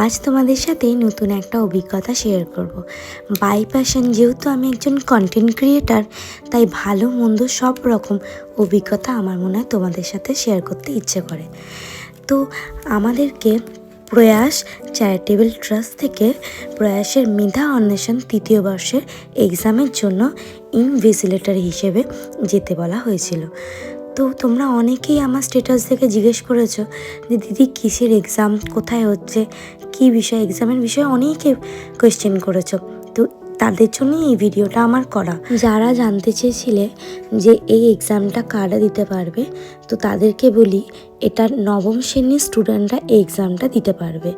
আজ তোমাদের সাথে নতুন একটা অভিজ্ঞতা শেয়ার করব। বাই প্যাশন, যেহেতু আমি একজন কন্টেন্ট ক্রিয়েটার, তাই ভালো মন্দ সব রকম অভিজ্ঞতা আমার মনে হয় তোমাদের সাথে শেয়ার করতে ইচ্ছে করে। তো আমাদেরকে প্রয়াস চ্যারিটেবল ট্রাস্ট থেকে প্রয়াসের মেধা অন্বেষণ তৃতীয় বর্ষের এক্সামের জন্য ইনভিজিলেটর হিসেবে যেতে বলা হয়েছিল। তো তোমরা অনেকেই আমার স্ট্যাটাস দেখে জিজ্ঞেস করেছো যে দিদি কিসের এক্সাম, কোথায় হচ্ছে, কী বিষয়, এক্সামের বিষয়ে অনেকে কোয়েশ্চেন করেছো। তো তাদের জন্যই এই ভিডিওটা আমার করা। যারা জানতে চেয়েছিলে যে এই এক্সামটা কারা দিতে পারবে, তো তাদেরকে বলি এটা নবম শ্রেণীর স্টুডেন্টরা এই এক্সামটা দিতে পারবে।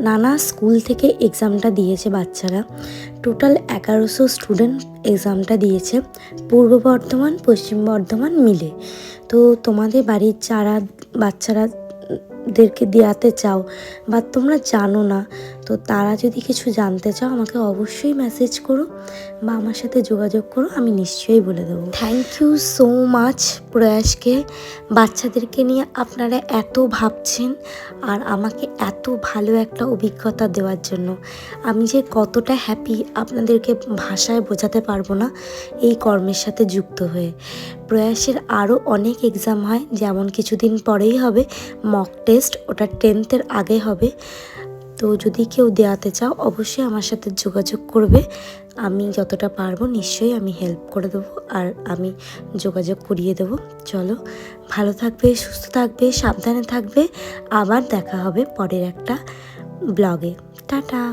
নানা স্কুল থেকে এক্সামটা দিয়েছে বাচ্চারা। টোটাল 1100 স্টুডেন্ট এক্সামটা দিয়েছে, পূর্ব বর্ধমান পশ্চিম বর্ধমান মিলে। তো তোমাদের বাড়ির যারা বাচ্চারাদেরকে দেওয়াতে চাও বা তোমরা জানো না, তো তারা যদি কিছু জানতে চাও আমাকে অবশ্যই মেসেজ করো বা আমার সাথে যোগাযোগ করো, আমি নিশ্চয়ই বলে দেবো। থ্যাংক ইউ সো মাচ প্রয়াসকে। বাচ্চাদেরকে নিয়ে আপনারা এত ভাবছেন আর আমাকে এত ভালো একটা অভিজ্ঞতা দেওয়ার জন্য আমি যে কতটা হ্যাপি আপনাদেরকে ভাষায় বোঝাতে পারবো না এই কর্মের সাথে যুক্ত হয়ে। প্রয়াসের আরও অনেক এক্সাম হয়, যেমন কিছুদিন পরেই হবে মক টেস্ট, ওটা 10th আগে হবে। তো যদি কেউ দেওয়াতে চাও অবশ্যই আমার সাথে যোগাযোগ করবে, আমি যতটা পারবো নিশ্চয়ই আমি হেল্প করে দেবো আর আমি যোগাযোগ করিয়ে দেবো। চলো, ভালো থাকবে, সুস্থ থাকবে, সাবধানে থাকবে। আবার দেখা হবে পরের একটা ব্লগে। টাটা।